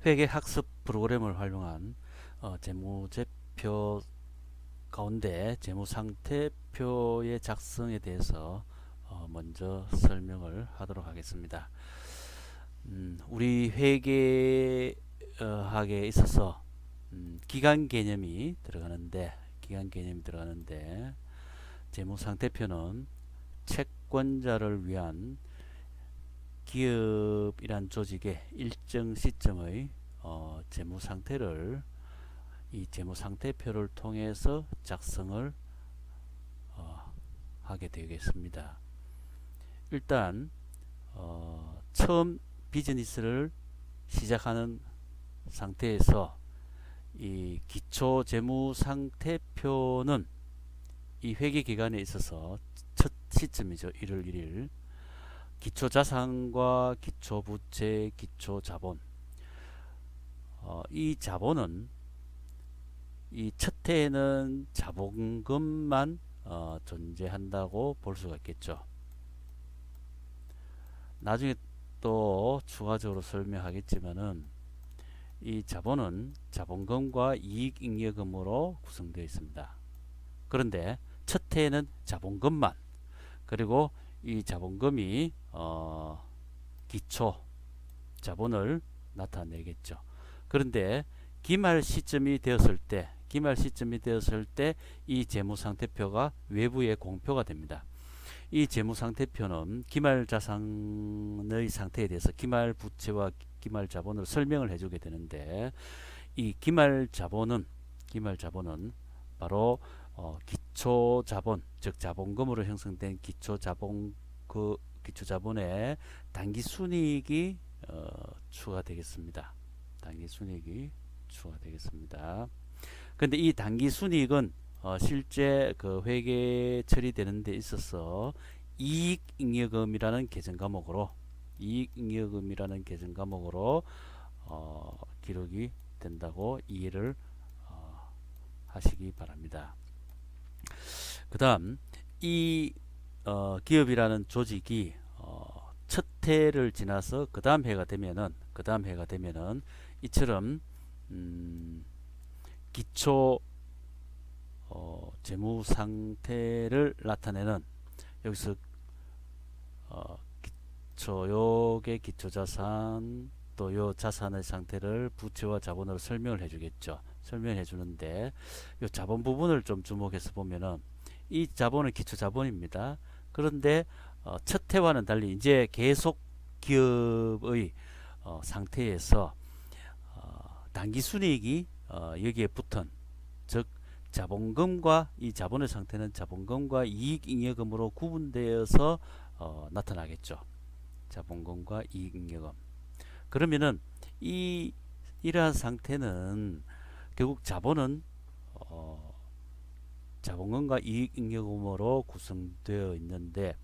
회계 학습 프로그램을 활용한 재무제표 가운데 재무상태표의 작성에 대해서 먼저 설명을 하도록 하겠습니다. 우리 회계학에 있어서 기간 개념이 들어가는데 재무상태표는 채권자를 위한 기업이란 조직의 일정 시점의 재무상태를 이 재무상태표를 통해서 작성을 하게 되겠습니다. 일단 처음 비즈니스를 시작하는 상태에서 이 기초 재무상태표는 이 회계기간에 있어서 첫 시점이죠. 1월 1일 기초자산과 기초부채, 기초자본 이 자본은 이 첫 해에는 자본금만 존재한다고 볼 수가 있겠죠. 나중에 또 추가적으로 설명하겠지만은 이 자본은 자본금과 이익잉여금으로 구성되어 있습니다. 그런데 첫 해에는 자본금만, 그리고 이 자본금이 기초 자본을 나타내겠죠. 그런데 기말 시점이 되었을 때 이 재무상태표가 외부에 공표가 됩니다. 이 재무상태표는 기말자산의 상태에 대해서 기말부채와 기말자본을 설명을 해주게 되는데, 이 기말자본은 바로 기초자본, 즉 자본금으로 형성된 기초자본의 당기순이익이 추가되겠습니다. 근데 이 당기순이익은 실제 그 회계 처리되는 데 있어서 이익잉여금이라는 계정 과목으로 기록이 된다고 이해를 하시기 바랍니다. 그 다음 이 기업이라는 조직이 첫 해를 지나서 그 다음 해가 되면은 이처럼 기초 재무 상태를 나타내는, 여기서 요게 기초자산, 또 요 자산의 상태를 부채와 자본으로 설명을 해주겠죠. 설명해 주는데 요 자본 부분을 좀 주목해서 보면은 이 자본은 기초자본입니다. 그런데 첫 해와는 달리 이제 계속 기업의 상태에서 당기순이익이 여기에 붙은, 즉 자본금과 이 자본의 상태는 자본금과 이익잉여금으로 구분되어서 나타나겠죠. 자본금과 이익잉여금. 그러면은 이러한 상태는 결국 자본은 자본금과 이익잉여금으로 구성되어 있는데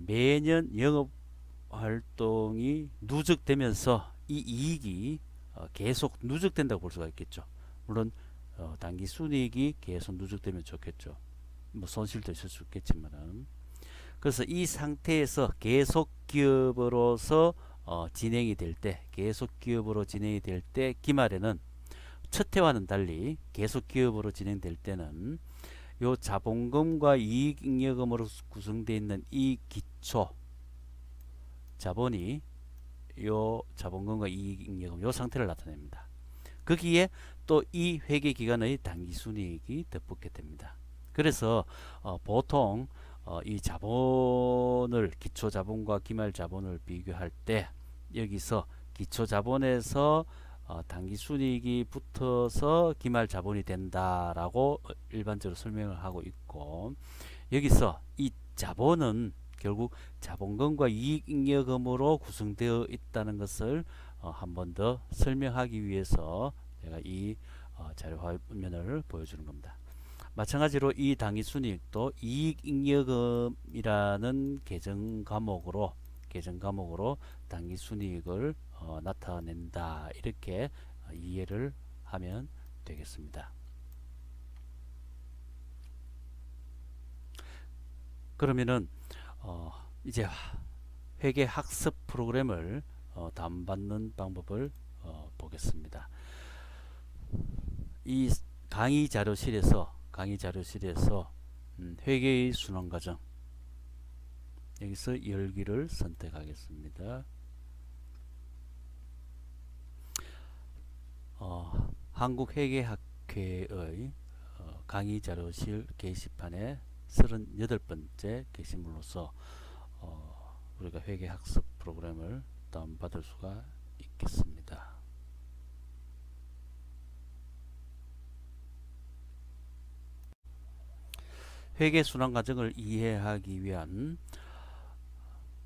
매년 영업활동이 누적되면서 이 이익이 계속 누적된다고 볼 수가 있겠죠. 물론 당기순이익이 계속 누적되면 좋겠죠. 뭐 손실도 있을 수 있겠지만은. 그래서 이 상태에서 계속 기업으로서 진행이 될 때 기말에는 첫 해와는 달리 계속 기업으로 진행될 때는 요 자본금과 이익잉여금으로 구성되어 있는 이 기초 자본이 요 자본금과 이익잉여금 요 상태를 나타냅니다. 거기에 또 이 회계기간의 당기순이익이 덧붙게 됩니다. 그래서 보통 이 자본을 기초자본과 기말자본을 비교할 때 여기서 기초자본에서 당기순이익이 붙어서 기말자본이 된다라고 일반적으로 설명을 하고 있고, 여기서 이 자본은 결국 자본금과 이익잉여금으로 구성되어 있다는 것을 한 번 더 설명하기 위해서 제가 이 자료 화면을 보여주는 겁니다. 마찬가지로 이 당기순이익도 이익잉여금이라는 계정 과목으로 당기순이익을 나타낸다, 이렇게 이해를 하면 되겠습니다. 그러면은 이제 회계 학습 프로그램을 다운받는 방법을 보겠습니다. 이 강의 자료실에서 회계의 순환 과정, 여기서 열기를 선택하겠습니다. 한국회계학회의 강의 자료실 게시판에 38번째 게시물로서 우리가 회계학습 프로그램을 다운받을 수가 있겠습니다. 회계 순환 과정을 이해하기 위한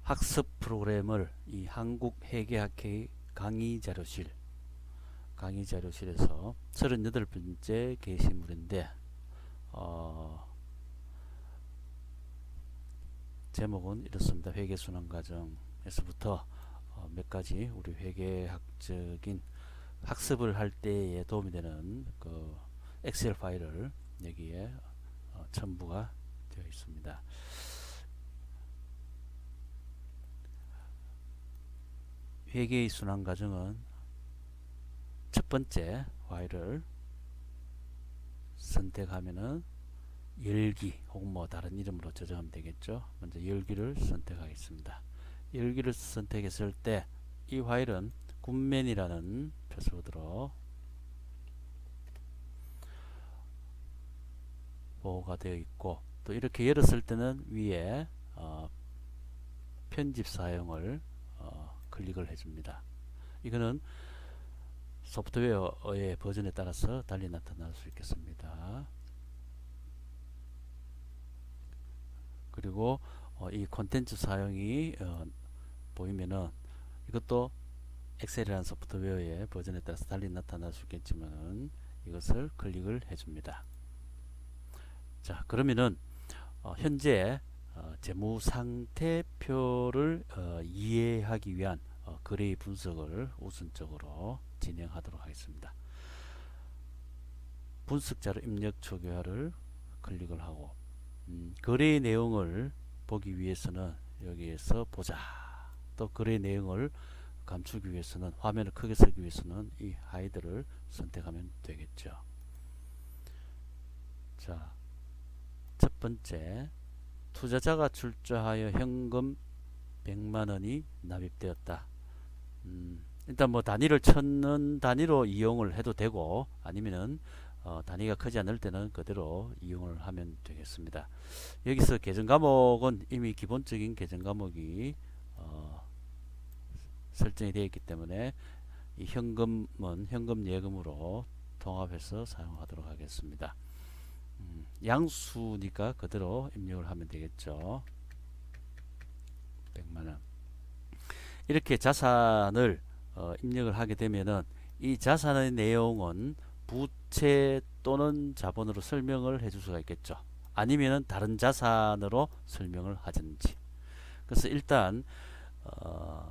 학습 프로그램을 이 한국회계학회 강의 자료실에서 38번째 게시물인데 제목은 이렇습니다. 회계 순환 과정에서부터 몇 가지 우리 회계학적인 학습을 할 때에 도움이 되는 그 엑셀 파일을 여기에 첨부가 되어 있습니다. 회계의 순환 과정은 첫 번째 파일을 선택하면은 열기 혹은 뭐 다른 이름으로 저장하면 되겠죠. 먼저 열기를 선택하겠습니다. 열기를 선택했을 때 이 파일은 굿맨이라는 패스워드로 보호가 되어 있고, 또 이렇게 열었을 때는 위에 편집 사용을 클릭을 해줍니다. 이거는 소프트웨어의 버전에 따라서 달리 나타날 수 있겠습니다. 그리고 이 콘텐츠 사용이 보이면은 이것도 엑셀이라는 소프트웨어의 버전에 따라서 달리 나타날 수 있겠지만 이것을 클릭을 해줍니다. 자, 그러면은 현재 재무상태표를 이해하기 위한 거래의 분석을 우선적으로 진행하도록 하겠습니다. 분석자료 입력 초기화를 클릭을 하고 거래의 내용을 보기 위해서는 여기에서 보자, 또 거래 내용을 감추기 위해서는, 화면을 크게 쓰기 위해서는 이 하이드를 선택하면 되겠죠. 자, 첫 번째, 투자자가 출자하여 현금 100만원이 납입되었다. 일단 뭐 단위를 천원 단위로 이용을 해도 되고, 아니면은 단위가 크지 않을 때는 그대로 이용을 하면 되겠습니다. 여기서 계정 과목은 이미 기본적인 계정 과목이 설정이 되어 있기 때문에 이 현금은 현금 예금으로 통합해서 사용하도록 하겠습니다. 양수니까 그대로 입력을 하면 되겠죠. 100만원. 이렇게 자산을 입력을 하게 되면은 이 자산의 내용은 부채 또는 자본으로 설명을 해줄 수가 있겠죠. 아니면은 다른 자산으로 설명을 하든지. 그래서 일단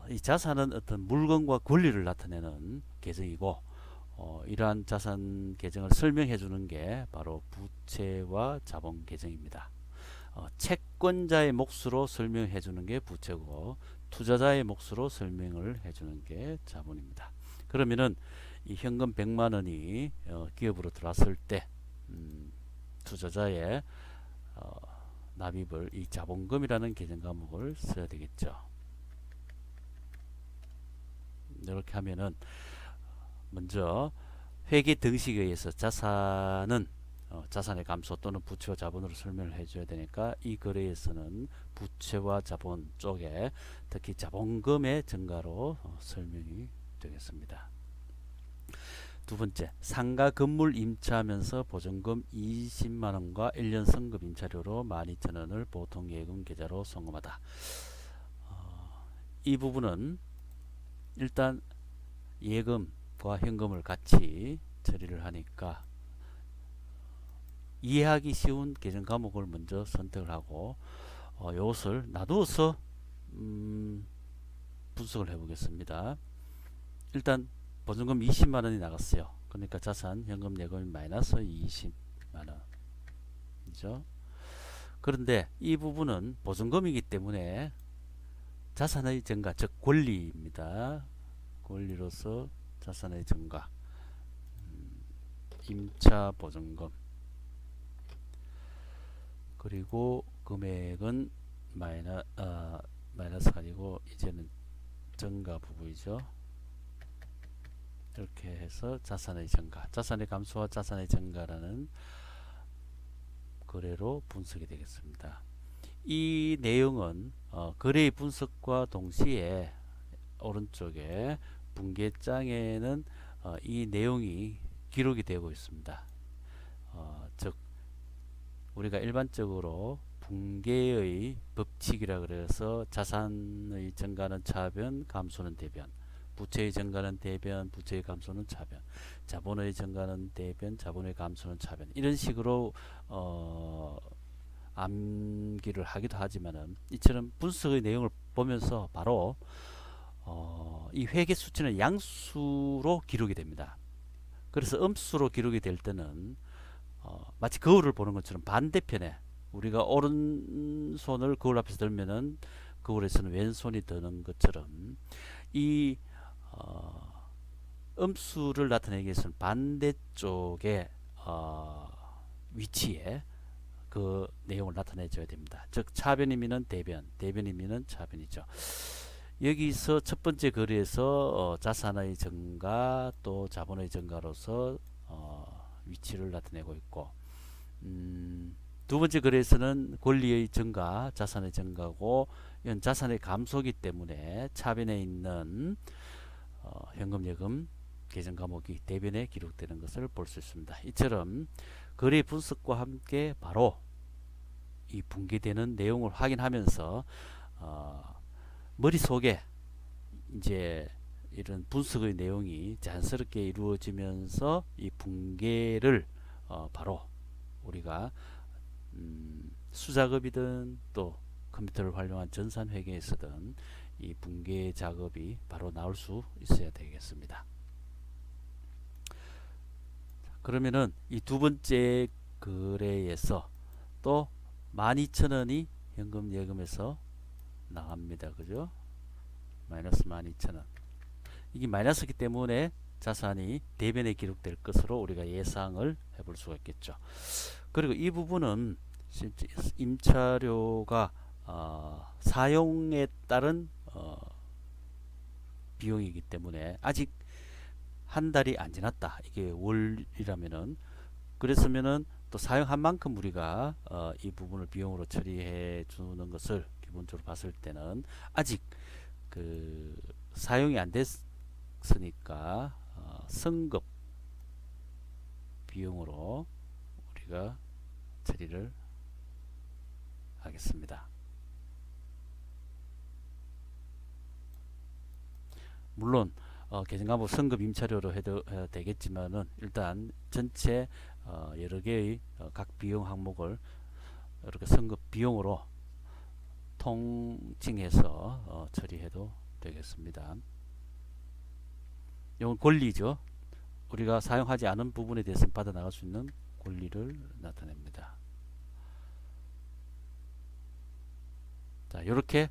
이 자산은 어떤 물건과 권리를 나타내는 계정이고, 이러한 자산 계정을 설명해 주는 게 바로 부채와 자본 계정입니다. 채권자의 몫으로 설명해 주는 게 부채고, 투자자의 몫으로 설명을 해 주는 게 자본입니다. 그러면은 이 현금 100만원이 기업으로 들어왔을 때 투자자의 납입을 이 자본금이라는 계정 과목을 써야 되겠죠. 이렇게 하면은 먼저 회계 등식에 의해서 자산은 자산의 감소 또는 부채와 자본으로 설명을 해줘야 되니까 이 거래에서는 부채와 자본 쪽에 특히 자본금의 증가로 설명이 되겠습니다. 두 번째, 상가 건물 임차하면서 보증금 20만원과 1년 성급 임차료로 12,000원을 보통예금 계좌로 송금하다. 이 부분은 일단 예금과 현금을 같이 처리를 하니까 이해하기 쉬운 계정 과목을 먼저 선택을 하고 이것을 놔두어서 분석을 해 보겠습니다. 일단 보증금 20만원이 나갔어요. 그러니까 자산 현금 예금이 마이너스 20만원 이죠. 그런데 이 부분은 보증금이기 때문에 자산의 증가, 즉 권리입니다. 권리로서 자산의 증가, 임차 보증금, 그리고 금액은 마이너스가 아니고 이제는 증가 부분이죠. 이렇게 해서 자산의 증가, 자산의 감소와 자산의 증가라는 거래로 분석이 되겠습니다. 이 내용은 거래의 분석과 동시에 오른쪽에 분계장에는 이 내용이 기록이 되고 있습니다. 즉 우리가 일반적으로 분계의 법칙이라 그래서 자산의 증가는 차변, 감소는 대변, 부채의 증가는 대변, 부채의 감소는 차변, 자본의 증가는 대변, 자본의 감소는 차변, 이런 식으로 암기를 하기도 하지만은 이처럼 분석의 내용을 보면서 바로 이 회계 수치는 양수로 기록이 됩니다. 그래서 음수로 기록이 될 때는 마치 거울을 보는 것처럼 반대편에 우리가 오른손을 거울 앞에서 들면은 거울에서는 왼손이 드는 것처럼 이 음수를 나타내기 위해서는 반대쪽의 위치에 그 내용을 나타내줘야 됩니다. 즉 차변이면은 대변, 대변이면은 차변이죠. 여기서 첫 번째 거래에서 자산의 증가 또 자본의 증가로서 위치를 나타내고 있고, 두 번째 거래에서는 권리의 증가, 자산의 증가고, 이건 자산의 감소기 때문에 차변에 있는 현금, 예금, 계정 과목이 대변에 기록되는 것을 볼 수 있습니다. 이처럼 거래 분석과 함께 바로 이 분기되는 내용을 확인하면서 머릿속에 이제 이런 분석의 내용이 자연스럽게 이루어지면서 이 분계를 바로 우리가 수작업이든 또 컴퓨터를 활용한 전산회계에서든 이 분계 작업이 바로 나올 수 있어야 되겠습니다. 그러면은 이 두 번째 거래에서 또 12,000원이 현금 예금에서 나갑니다. 그죠? 마이너스 12,000원. 이게 마이너스이기 때문에 자산이 대변에 기록될 것으로 우리가 예상을 해볼 수가 있겠죠. 그리고 이 부분은 임차료가 사용에 따른 비용이기 때문에 아직 한 달이 안 지났다. 이게 월이라면은, 그랬으면은 또 사용한 만큼 우리가 이 부분을 비용으로 처리해 주는 것을 기본적으로 봤을 때는 아직 그 사용이 안 됐으니까 성급 비용으로 우리가 처리를 하겠습니다. 물론 계정과목 성급 임차료로 해도 되겠지만은 일단 전체 여러 개의 각 비용 항목을 이렇게 성급 비용으로 통칭해서 처리해도 되겠습니다. 이건 권리죠. 우리가 사용하지 않은 부분에 대해서 받아 나갈 수 있는 권리를 나타냅니다. 자, 이렇게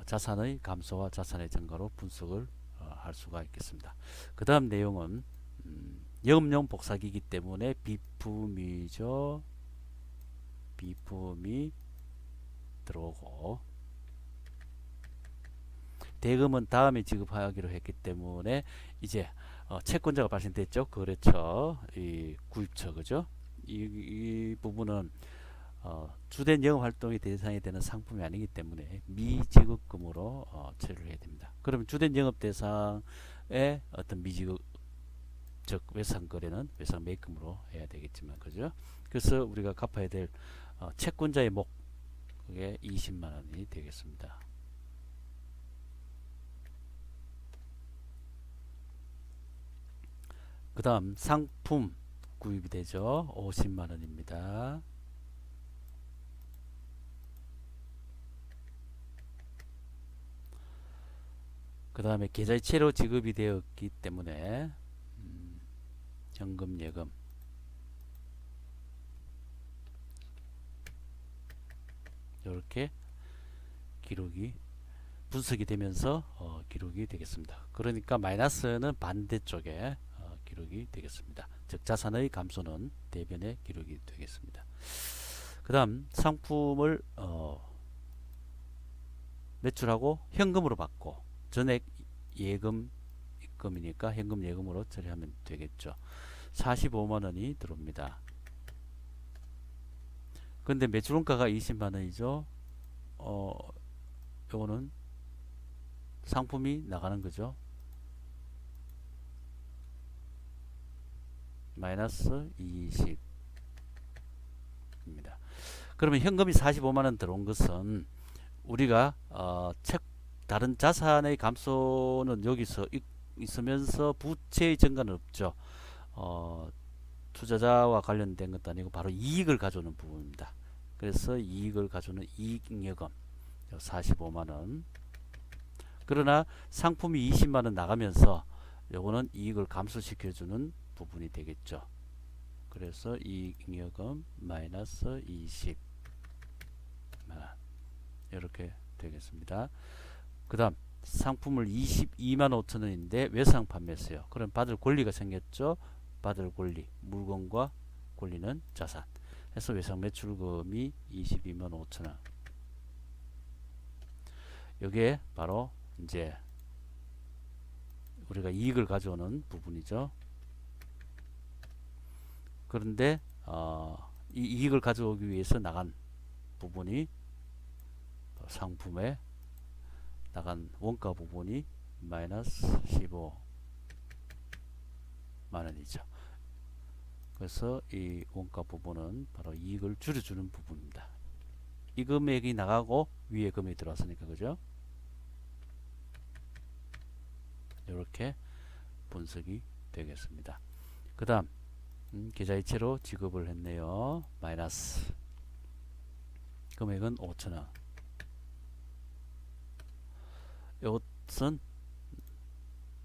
자산의 감소와 자산의 증가로 분석을 할 수가 있겠습니다. 그 다음 내용은 영업용 복사기이기 때문에 비품이죠. 비품이 들어오고, 대금은 다음에 지급하기로 했기 때문에 이제 채권자가 발생됐죠. 거래처, 이 구입처, 그죠? 이 부분은 주된 영업활동의 대상이 되는 상품이 아니기 때문에 미지급금으로 처리를 해야 됩니다. 그러면 주된 영업 대상의 어떤 미지급, 즉 외상거래는 외상매입금으로 해야 되겠지만, 그죠? 그래서 우리가 갚아야 될 채권자의 목, 그게 20만원이 되겠습니다. 그 다음 상품 구입이 되죠. 50만원입니다. 그 다음에 계좌이체로 지급이 되었기 때문에 현금 예금, 이렇게 기록이 분석이 되면서 기록이 되겠습니다. 그러니까 마이너스는 반대쪽에 기록이 되겠습니다. 즉 자산의 감소는 대변에 기록이 되겠습니다. 그 다음 상품을 매출하고 현금으로 받고 전액 예금 입금이니까 현금 예금으로 처리하면 되겠죠. 45만원이 들어옵니다. 근데 매출원가가 20만원이죠. 요거는 상품이 나가는 거죠. 마이너스 20입니다. 그러면 현금이 45만원 들어온 것은 우리가 다른 자산의 감소는 여기서 있으면서 부채의 증가는 없죠. 투자자와 관련된 것도 아니고 바로 이익을 가져오는 부분입니다. 그래서 이익을 가져오는 이익잉여금 45만원. 그러나 상품이 20만원 나가면서 요거는 이익을 감소시켜주는 부분이 되겠죠. 그래서 이익잉여금 마이너스 20만원 이렇게 되겠습니다. 그 다음 상품을 22만 5천원인데 외상 판매했어요. 그럼 받을 권리가 생겼죠. 받을 권리, 물건과 권리는 자산. 해서 외상 매출금이 22만 5천원. 여기에 바로 이제 우리가 이익을 가져오는 부분이죠. 그런데 이 이익을 가져오기 위해서 나간 부분이 상품에 나간 원가 부분이 마이너스 15만원이죠. 그래서 이 원가 부분은 바로 이익을 줄여주는 부분입니다. 이 금액이 나가고 위에 금액이 들어왔으니까 그죠? 이렇게 분석이 되겠습니다. 그 다음 계좌이체로 지급을 했네요. 마이너스 금액은 5천원. 이것은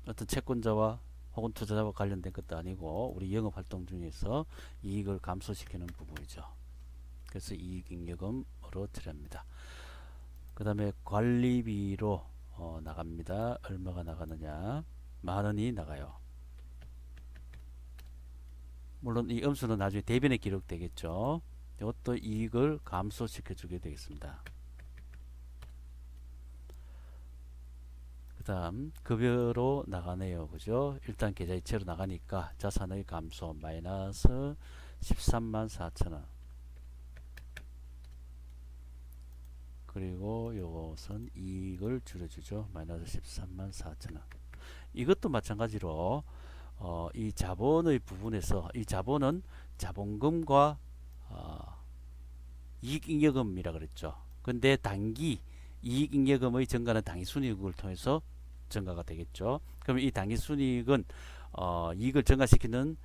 어떤 채권자와 혹은 투자자와 관련된 것도 아니고 우리 영업활동 중에서 이익을 감소시키는 부분이죠. 그래서 이익잉여금으로 처리합니다. 그 다음에 관리비로 나갑니다. 얼마가 나가느냐, 만원이 나가요. 물론 이 음수는 나중에 대변에 기록되겠죠. 이것도 이익을 감소시켜 주게 되겠습니다. 그 다음 급여로 나가네요. 그죠? 일단 계좌이체로 나가니까 자산의 감소 마이너스 13만 4천원. 그리고 이것은 이익을 줄여주죠. 마이너스 13만 4천원. 이것도 마찬가지로 이 자본의 부분에서 이 자본은 자본금과 이익잉여금이라 그랬죠. 근데 단기 이익잉여금의 증가는 당기순이익을 통해서 증가가 되겠죠. 그럼 이 당기순이익은 이익을 증가시키는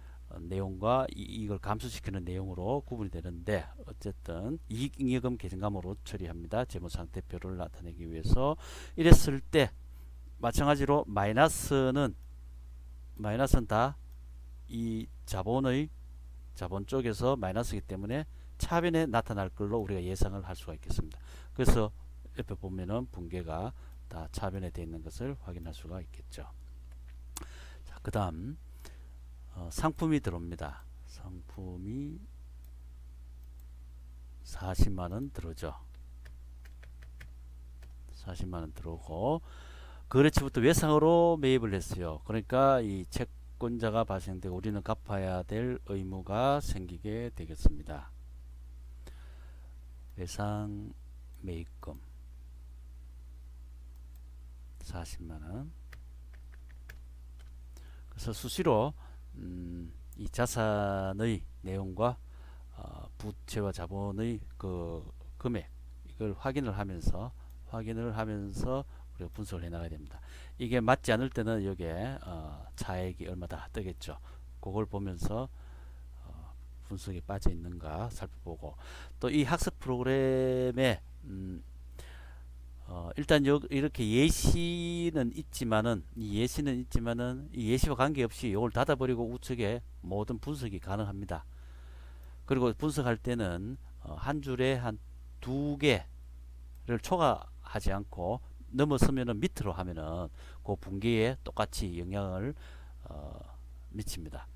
내용과 이익을 감소시키는 내용으로 구분이 되는데 어쨌든 이익잉여금 계정감으로 처리합니다. 재무상태표를 나타내기 위해서. 이랬을 때 마찬가지로 마이너스는 다 이 자본 쪽에서 마이너스이기 때문에 차변에 나타날 걸로 우리가 예상을 할 수가 있겠습니다. 그래서 옆에 보면은 붕괴가 다 차변에 되어 있는 것을 확인할 수가 있겠죠. 자, 그 다음 상품이 들어옵니다. 상품이 40만원 들어오죠. 40만원 들어오고 거래처부터 외상으로 매입을 했어요. 그러니까 이 채권자가 발생되고 우리는 갚아야 될 의무가 생기게 되겠습니다. 외상 매입금 40만원. 그래서 수시로 이 자산의 내용과 부채와 자본의 그 금액 이걸 확인을 하면서 우리가 분석을 해 나가야 됩니다. 이게 맞지 않을 때는 여기에 차액이 얼마다 뜨겠죠. 그걸 보면서 분석에 빠져 있는가 살펴보고, 또 이 학습 프로그램에 일단 이렇게 예시는 있지만은 이 예시와 관계없이 이걸 닫아버리고 우측에 모든 분석이 가능합니다. 그리고 분석할 때는 한 줄에 한 2개를 초과하지 않고 넘어서면은 밑으로 하면은 그 분기에 똑같이 영향을 미칩니다.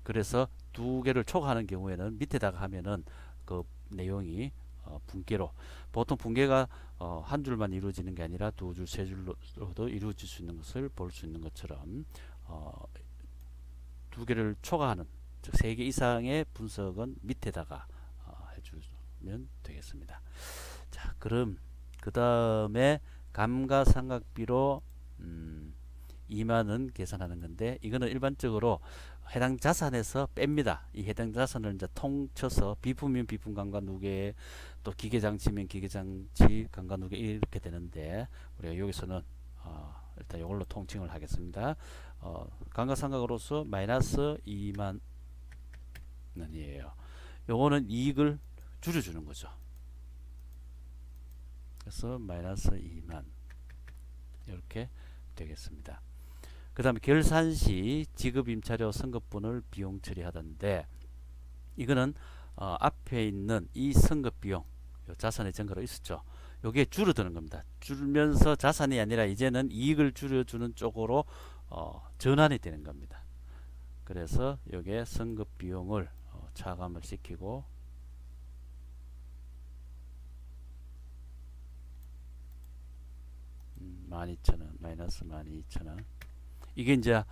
그래서 두 개를 초과하는 경우에는 밑에다가 하면은 그 내용이 분계로, 보통 분계가 한 줄만 이루어지는 게 아니라 두 줄, 세 줄로도 이루어질 수 있는 것을 볼 수 있는 것처럼 두 개를 초과하는, 즉 세 개 이상의 분석은 밑에다가 해주면 되겠습니다. 자, 그럼 그 다음에 감가상각비로 2만원 계산하는 건데, 이거는 일반적으로 해당 자산에서 뺍니다. 이 해당 자산을 이제 통쳐서 비품이면 비품 감가 누계, 또 기계장치면 기계장치 감가 누계 이렇게 되는데, 우리가 여기서는 일단 이걸로 통칭을 하겠습니다. 감가상각으로서 마이너스 2만 원이에요. 요거는 이익을 줄여주는 거죠. 그래서 마이너스 2만 이렇게 되겠습니다. 그 다음에 결산시 지급임차료 선급분을 비용 처리하던데, 이거는 앞에 있는 이 선급비용, 자산의 증가로 있었죠. 요게 줄어드는 겁니다. 줄면서 자산이 아니라 이제는 이익을 줄여주는 쪽으로 전환이 되는 겁니다. 그래서 요게 선급비용을 차감을 시키고, 12,000원 마이너스 12,000원, 이게 이제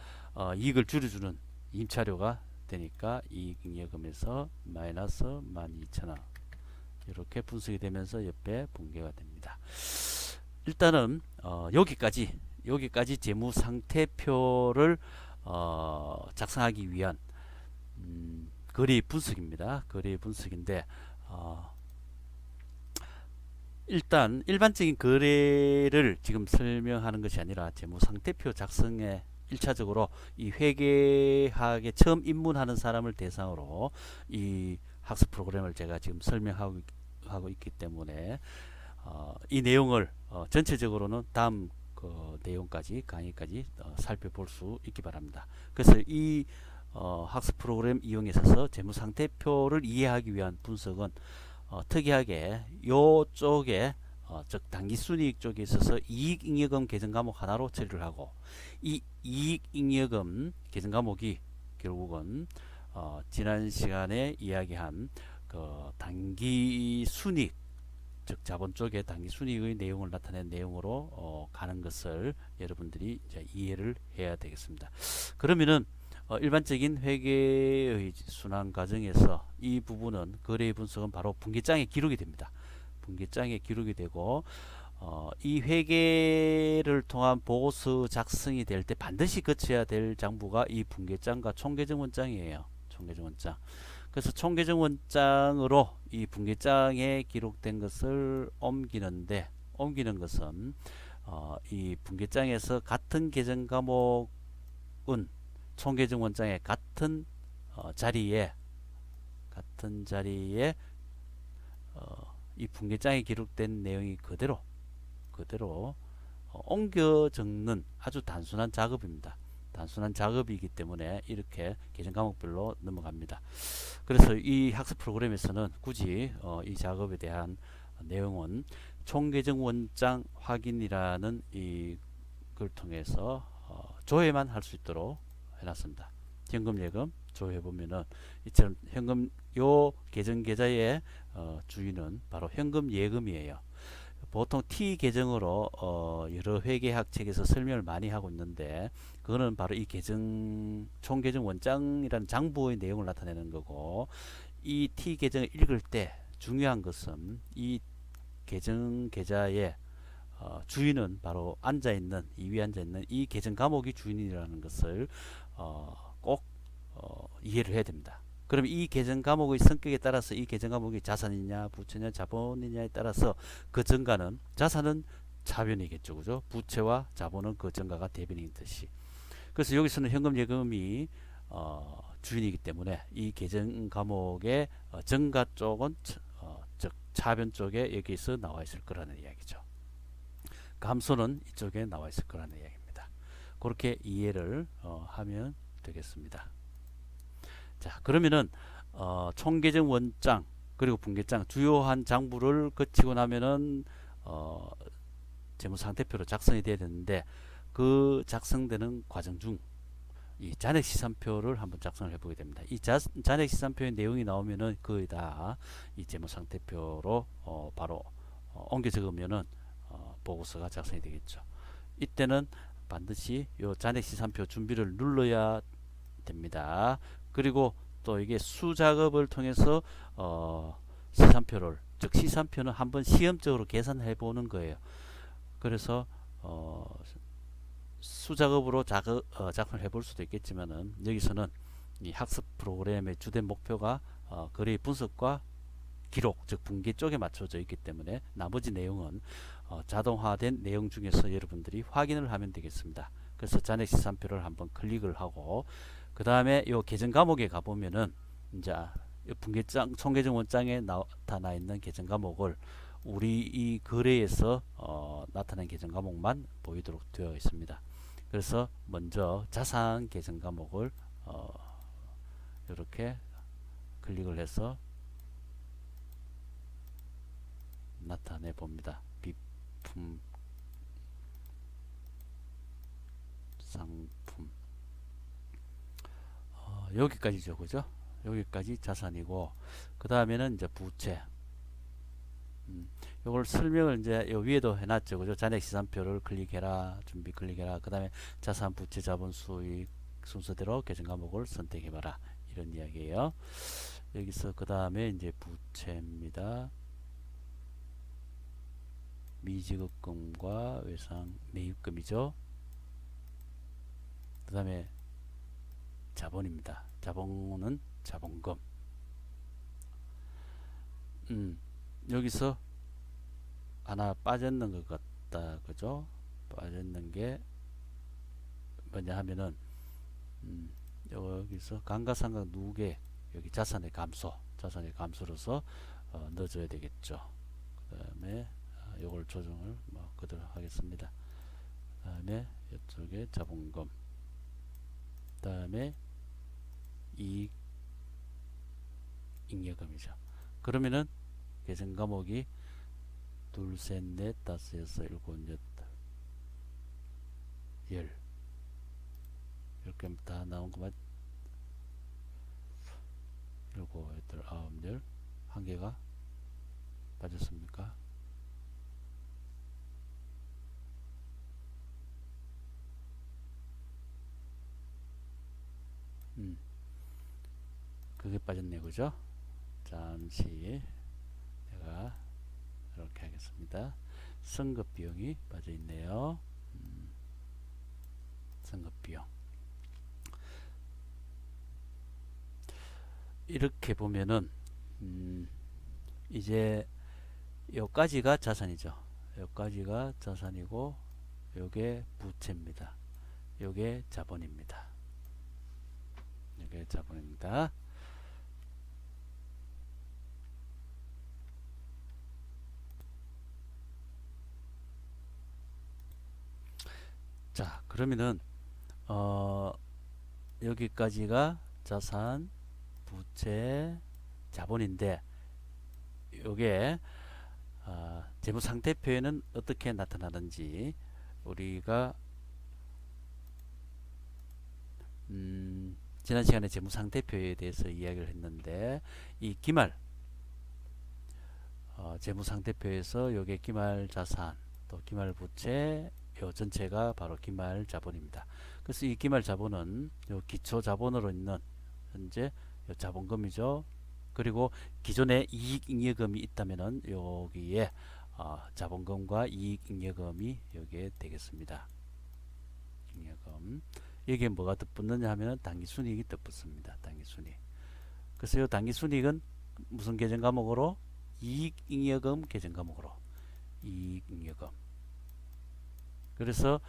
이익을 줄여주는 임차료가 되니까 이익잉여금에서 마이너스 12,000원 이렇게 분석이 되면서 옆에 분계가 됩니다. 일단은 여기까지 재무상태표를 작성하기 위한 거래 분석입니다. 거래 분석인데, 일단 일반적인 거래를 지금 설명하는 것이 아니라 재무상태표 작성에 1차적으로 이 회계학에 처음 입문하는 사람을 대상으로 이 학습 프로그램을 제가 지금 설명하고 있기 때문에 이 내용을 전체적으로는 다음 그 내용까지, 강의까지 살펴볼 수 있기 바랍니다. 그래서 이 학습 프로그램 이용해서 재무상태표를 이해하기 위한 분석은 특이하게 요쪽에 즉 당기순이익 쪽에 있어서 이익잉여금 계정과목 하나로 처리를 하고, 이 이익잉여금 계정과목이 결국은 지난 시간에 이야기한 그 당기순이익, 즉 자본 쪽에 당기순이익의 내용을 나타낸 내용으로 가는 것을 여러분들이 이제 이해를 해야 되겠습니다. 그러면은 일반적인 회계의 순환 과정에서 이 부분은, 거래의 분석은 바로 분기장에 기록이 됩니다. 분기장에 기록이 되고, 이 회계를 통한 보고서 작성이 될 때 반드시 거쳐야 될 장부가 이 분기장과 총계정원장이에요. 총계정원장. 그래서 총계정원장으로 이 분기장에 기록된 것을 옮기는 것은 이 분기장에서 같은 계정 과목은 총계정원장의 같은 자리에 이 분기장에 기록된 내용이 그대로 옮겨 적는 아주 단순한 작업입니다. 단순한 작업이기 때문에 이렇게 계정 과목별로 넘어갑니다. 그래서 이 학습 프로그램에서는 굳이 이 작업에 대한 내용은 총계정원장 확인이라는 이걸 통해서 조회만 할 수 있도록 해놨습니다. 현금 예금 조회해 보면은 이처럼 현금, 요 계정 계좌의 주인은 바로 현금 예금이에요. 보통 T 계정으로 여러 회계학 책에서 설명을 많이 하고 있는데, 그거는 바로 이 계정, 총계정 원장이라는 장부의 내용을 나타내는 거고, 이 T 계정을 읽을 때 중요한 것은 이 계정 계좌의 주인은 바로 이 위에 앉아있는 이 계정 과목이 주인이라는 것을 꼭 이해를 해야 됩니다. 그럼 이 계정 과목의 성격에 따라서 이 계정 과목이 자산이냐 부채냐 자본이냐에 따라서 그 증가는, 자산은 차변이겠죠, 그죠? 부채와 자본은 그 증가가 대변인 듯이. 그래서 여기서는 현금 예금이 주인이기 때문에 이 계정 과목의 증가 쪽은 즉 차변 쪽에 여기서 나와 있을 거라는 이야기죠. 감소는 이쪽에 나와 있을 거라는 이야기입니다. 그렇게 이해를 하면 되겠습니다. 자, 그러면은 총계정 원장 그리고 분계장 주요한 장부를 거치고 나면은 재무상태표로 작성이 돼야 되는데 그 작성되는 과정 중 이 잔액시산표를 한번 작성을 해보게 됩니다. 이 잔액시산표의 내용이 나오면은 거의 다 이 재무상태표로 바로 옮겨 적으면은 보고서가 작성이 되겠죠. 이때는 반드시 요 잔액시산표 준비를 눌러야 됩니다. 그리고 또 이게 수작업을 통해서 시산표를, 즉 시산표는 한번 시험적으로 계산해 보는 거예요. 그래서 수작업으로 작성을 해볼 수도 있겠지만은 여기서는 이 학습 프로그램의 주된 목표가 거래 분석과 기록, 즉 분기 쪽에 맞춰져 있기 때문에 나머지 내용은 자동화된 내용 중에서 여러분들이 확인을 하면 되겠습니다. 그래서 잔액시산표를 한번 클릭을 하고 그 다음에 요 계정 과목에 가보면은 이제 분기장 총계정 원장에 나타나 있는 계정 과목을 우리 이 거래에서 나타난 계정 과목만 보이도록 되어 있습니다. 그래서 먼저 자산 계정 과목을 이렇게 클릭을 해서 나타내 봅니다. 비품, 상품, 여기까지죠, 그죠? 여기까지 자산이고, 그 다음에는 이제 부채. 요걸 설명을 이제 요 위에도 해놨죠, 그죠? 잔액시산표를 클릭해라, 준비 클릭해라. 그 다음에 자산, 부채, 자본, 수익 순서대로 계정 과목을 선택해봐라. 이런 이야기예요. 여기서 그 다음에 이제 부채입니다. 미지급금과 외상 매입금이죠. 그 다음에 자본입니다. 자본은 자본금. 여기서 하나 빠졌는 것 같다, 그죠? 빠졌는 게 뭐냐 하면은 여기서 감가상각 누계, 여기 자산의 감소로서 넣어줘야 되겠죠. 그 다음에 요걸 조정을 그대로 하겠습니다. 그 다음에 이쪽에 자본금, 그 다음에 이익 잉여금이죠. 그러면은 계정 과목이 둘, 셋, 넷, 다섯, 여섯, 일곱, 여덟, 열 이렇게 다 나온 거 맞? 일곱, 여덟, 아홉, 열 한 개가 빠졌습니까? 그게 빠졌네, 그죠? 잠시 제가 이렇게 하겠습니다. 선급 비용이 빠져 있네요. 선급 비용. 이렇게 보면은 이제 여기까지가 자산이죠. 여기까지가 자산이고 요게 부채입니다. 요게 자본입니다. 요게 자본입니다. 자, 그러면은 여기까지가 자산, 부채, 자본인데 요게 재무상태표에는 어떻게 나타나는지 우리가 지난 시간에 재무상태표에 대해서 이야기를 했는데 이 기말 재무상태표에서 요게 기말자산 또 기말부채 요 전체가 바로 기말자본입니다. 그래서 이 기말자본은 요 기초자본으로 있는 현재 요 자본금이죠. 그리고 기존에 이익잉여금이 있다면은 여기에 자본금과 이익잉여금이 여기에 되겠습니다. 잉여금 여기에 뭐가 덧붙느냐 하면 당기순이익이 덧붙습니다. 당기순이익. 그래서 이 당기순이익은 무슨 계정 과목으로? 이익잉여금 계정 과목으로 이익잉여금. 그래서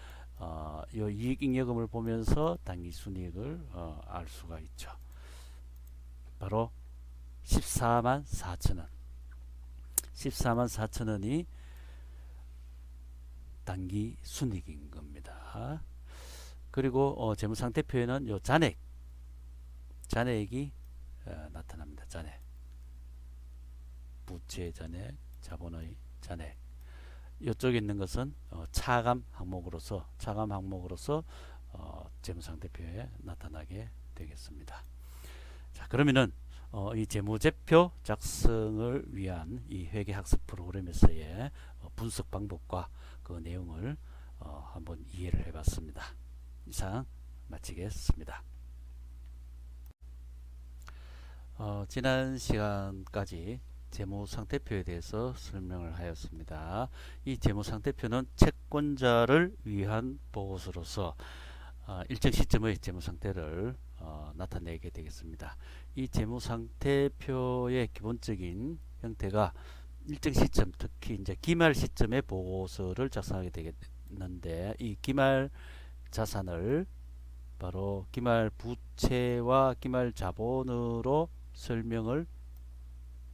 이 이익잉여금을 보면서 당기순이익을 알 수가 있죠. 바로 14만 4천원 14만 4천원이 당기순이익인 겁니다. 그리고 재무상태표에는 요 잔액이 나타납니다. 잔액, 부채 잔액, 자본의 잔액. 이쪽에 있는 것은 차감 항목으로서 재무상태표에 나타나게 되겠습니다. 자, 그러면은 이 재무제표 작성을 위한 이 회계학습 프로그램에서의 분석 방법과 그 내용을 한번 이해를 해봤습니다. 이상 마치겠습니다. 지난 시간까지 재무상태표에 대해서 설명을 하였습니다. 이 재무상태표는 채권자를 위한 보고서로서 일정 시점의 재무상태를 나타내게 되겠습니다. 이 재무상태표의 기본적인 형태가 일정 시점, 특히 이제 기말 시점의 보고서를 작성하게 되겠는데, 이 기말 자산을 바로 기말 부채와 기말 자본으로 설명을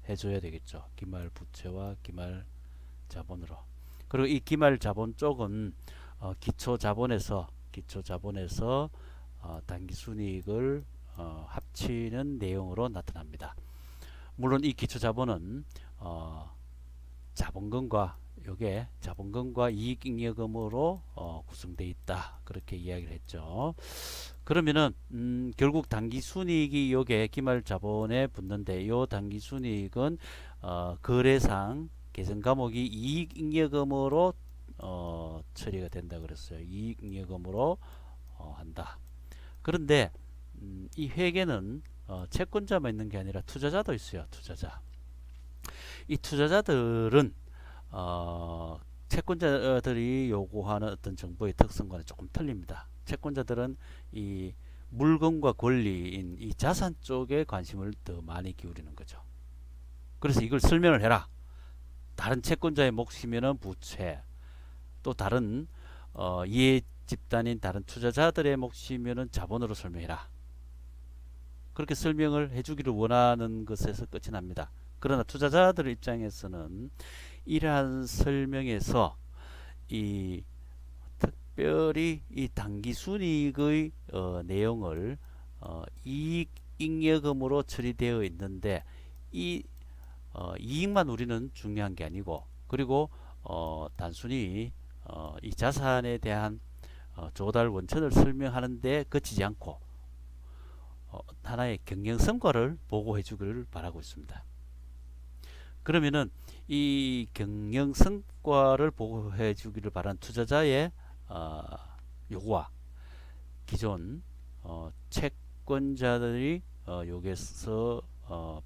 해줘야 되겠죠. 기말 부채와 기말 자본으로. 그리고 이 기말 자본 쪽은 기초 자본에서 당기순이익을 합치는 내용으로 나타납니다. 물론 이 기초 자본은 자본금과 이익잉여금으로 구성되어 있다, 그렇게 이야기를 했죠. 그러면은 결국 당기순이익이 요게 기말자본에 붙는데, 요 당기순이익은 거래상 계정과목이 이익잉여금으로 처리가 된다 그랬어요. 이익잉여금으로 한다. 그런데 이 회계는 채권자만 있는 게 아니라 투자자도 있어요. 투자자. 이 투자자들은 채권자들이 요구하는 어떤 정보의 특성과는 조금 틀립니다. 채권자들은 이 물건과 권리인 이 자산 쪽에 관심을 더 많이 기울이는 거죠. 그래서 이걸 설명을 해라. 다른 채권자의 몫이면은 부채, 또 다른 이해 집단인 다른 투자자들의 몫이면은 자본으로 설명해라. 그렇게 설명을 해주기를 원하는 것에서 끝이 납니다. 그러나 투자자들 입장에서는 이러한 설명에서 특별히 이 당기순이익의 내용을 이익잉여금으로 처리되어 있는데, 이 이익만 우리는 중요한 게 아니고, 그리고 단순히 이 자산에 대한 조달 원천을 설명하는 데 그치지 않고 하나의 경영성과를 보고해 주기를 바라고 있습니다. 그러면은 이 경영성과를 보고해 주기를 바라는 투자자의 요구와 기존 채권자들이 여기서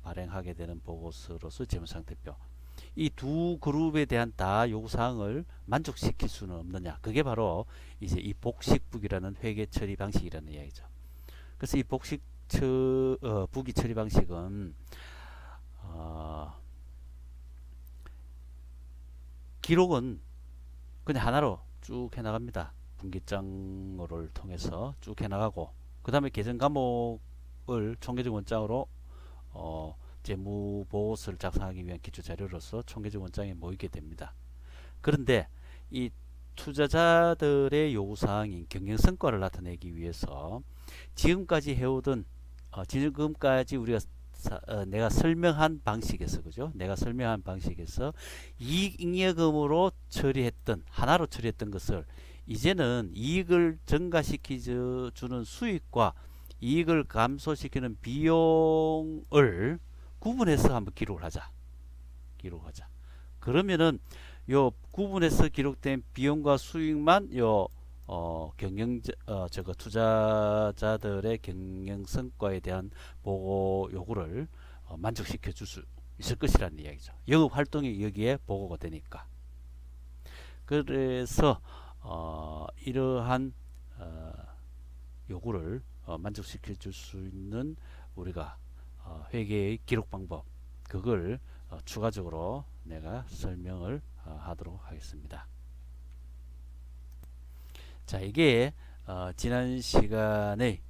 발행하게 되는 보고서로서 재무상태표, 이 두 그룹에 대한 다 요구사항을 만족시킬 수는 없느냐, 그게 바로 이제 이 복식북이라는 회계 처리 방식이라는 이야기죠. 그래서 이 북이 처리 방식은 기록은 그냥 하나로 쭉 해나갑니다. 분기장을 통해서 쭉 해나가고, 그 다음에 계정 과목을 총계적 원장으로 재무보고서를 작성하기 위한 기초자료로서 총계적 원장에 모이게 됩니다. 그런데 이 투자자들의 요구사항인 경영성과를 나타내기 위해서 지금까지 해오던 지금까지 우리가 내가 설명한 방식에서, 그죠? 내가 설명한 방식에서 이익잉여금으로 처리했던, 하나로 처리했던 것을 이제는 이익을 증가시켜 주는 수익과 이익을 감소시키는 비용을 구분해서 한번 기록을 하자. 그러면은 요 구분해서 기록된 비용과 수익만 요 투자자들의 경영성과에 대한 보고 요구를 만족시켜 줄 수 있을 것이라는 이야기죠. 영업 활동이 여기에 보고가 되니까. 그래서 이러한 요구를 만족시켜 줄 수 있는 우리가 회계의 기록 방법, 그걸 추가적으로 내가 설명을 하도록 하겠습니다. 자, 이게 지난 시간에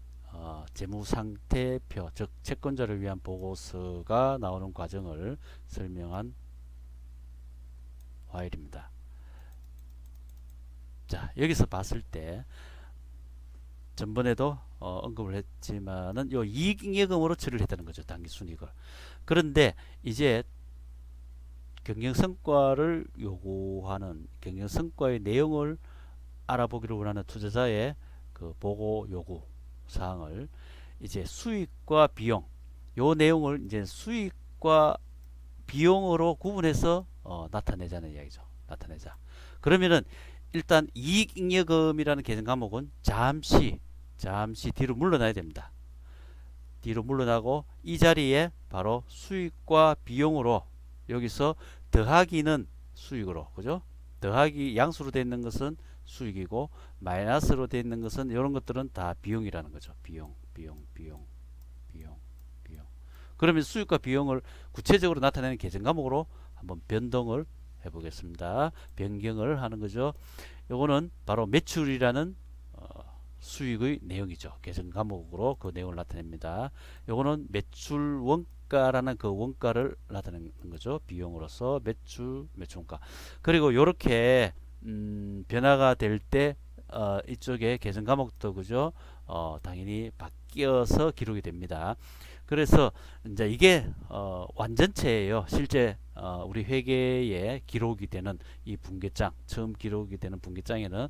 재무상태표, 즉 채권자를 위한 보고서가 나오는 과정을 설명한 파일입니다. 자, 여기서 봤을 때 전번에도 언급을 했지만은 요 이익잉여금으로 처리를 했다는 거죠. 당기순이익을. 그런데 이제 경영성과를 요구하는 경영성과의 내용을 알아보기를 원하는 투자자의 그 보고 요구 사항을 이제 수익과 비용 요 내용을 이제 수익과 비용으로 구분해서 나타내자는 이야기죠. 나타내자. 그러면은 일단 이익잉여금이라는 계정 과목은 잠시 뒤로 물러나야 됩니다. 뒤로 물러나고 이 자리에 바로 수익과 비용으로 여기서 더하기는 수익으로 그죠? 더하기 양수로 되어 있는 것은 수익이고 마이너스로 되어 있는 것은 이런 것들은 다 비용이라는 거죠. 비용. 그러면 수익과 비용을 구체적으로 나타내는 계정 과목으로 한번 변동을 해보겠습니다. 변경을 하는 거죠. 요거는 바로 매출이라는 수익의 내용이죠. 계정 과목으로 그 내용을 나타냅니다. 요거는 매출 원가라는 그 원가를 나타내는 거죠. 비용으로서 매출 원가. 그리고 요렇게 변화가 될 때 이쪽에 계정 과목도 그죠. 당연히 바뀌어서 기록이 됩니다. 그래서 이제 이게 완전체예요. 실제 우리 회계에 기록이 되는 이 분계장, 처음 기록이 되는 분계장에는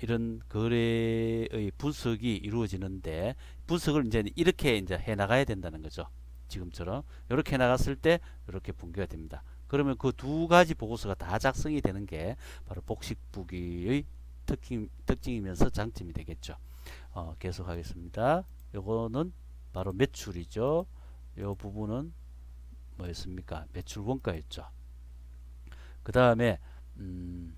이런 거래의 분석이 이루어지는데 분석을 이제 이렇게 이제 해 나가야 된다는 거죠. 지금처럼 이렇게 해 나갔을 때 이렇게 분계가 됩니다. 그러면 그 두 가지 보고서가 다 작성이 되는 게 바로 복식부기의 특징이면서 장점이 되겠죠. 계속하겠습니다. 요거는 바로 매출이죠. 이 부분은 뭐였습니까? 매출 원가였죠. 그 다음에 이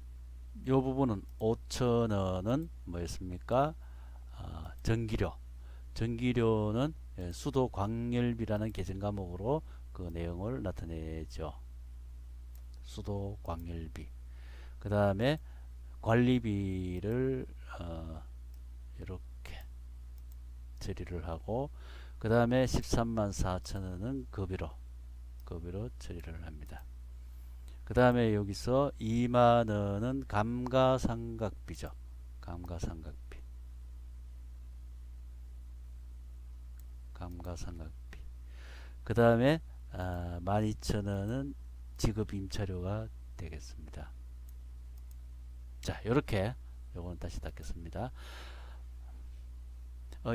부분은 5,000원은 뭐였습니까? 전기료. 전기료는 수도 광열비라는 계정 과목으로 그 내용을 나타내죠. 수도 광열비. 그 다음에 관리비를 이렇게 처리를 하고 그 다음에 134,000원은 급여로 처리를 합니다. 그 다음에 여기서 2만원은 감가상각비죠. 감가상각비. 그 다음에 12,000원은 지급임차료가 되겠습니다. 자, 이렇게 요거는 다시 닫겠습니다.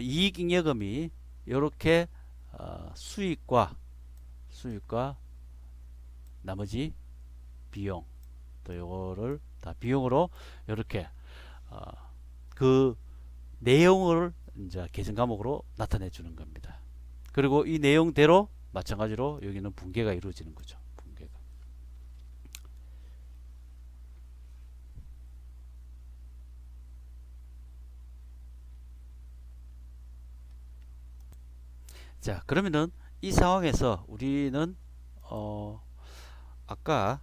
이익잉여금이 이렇게 수익과 나머지 비용 또 요거를 다 비용으로 이렇게 그 내용을 이제 계정 과목으로 나타내 주는 겁니다. 그리고 이 내용대로 마찬가지로 여기는 분계가 이루어지는 거죠. 분계가. 자, 그러면은 이 상황에서 우리는 아까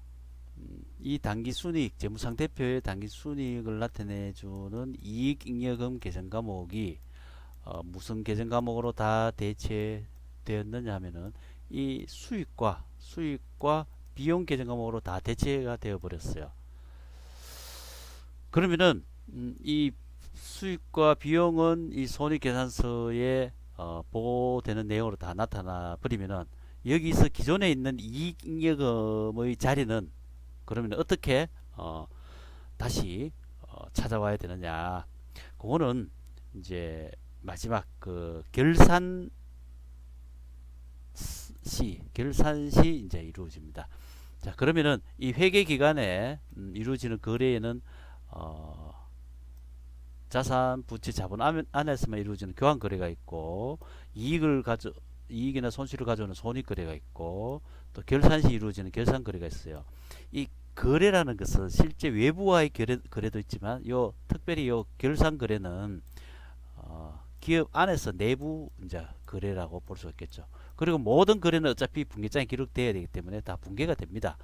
이 단기순이익 재무상태표의 단기순이익을 나타내주는 이익잉여금 계정 과목이 무슨 계정 과목으로 다 대체되었느냐 하면은 이 수익과 비용 계정 과목으로 다 대체가 되어 버렸어요. 그러면은 이 수익과 비용은 이 손익계산서에 보고되는 내용으로 다 나타나 버리면은 여기서 기존에 있는 이익잉여금의 자리는 그러면 어떻게 다시 찾아와야 되느냐? 그거는 이제 마지막 그 결산시 이제 이루어집니다. 자, 그러면은 이 회계 기간에 이루어지는 거래에는 자산, 부채, 자본 안에서만 이루어지는 교환 거래가 있고 이익이나 손실을 가져오는 손익 거래가 있고 또 결산 시 이루어지는 결산 거래가 있어요. 이 거래라는 것은 실제 외부와의 거래도 있지만 특별히 결산 거래는 기업 안에서 내부 이제 거래라고 볼 수 있겠죠. 그리고 모든 거래는 어차피 분계장에 기록되어야 되기 때문에 다 분계가 됩니다.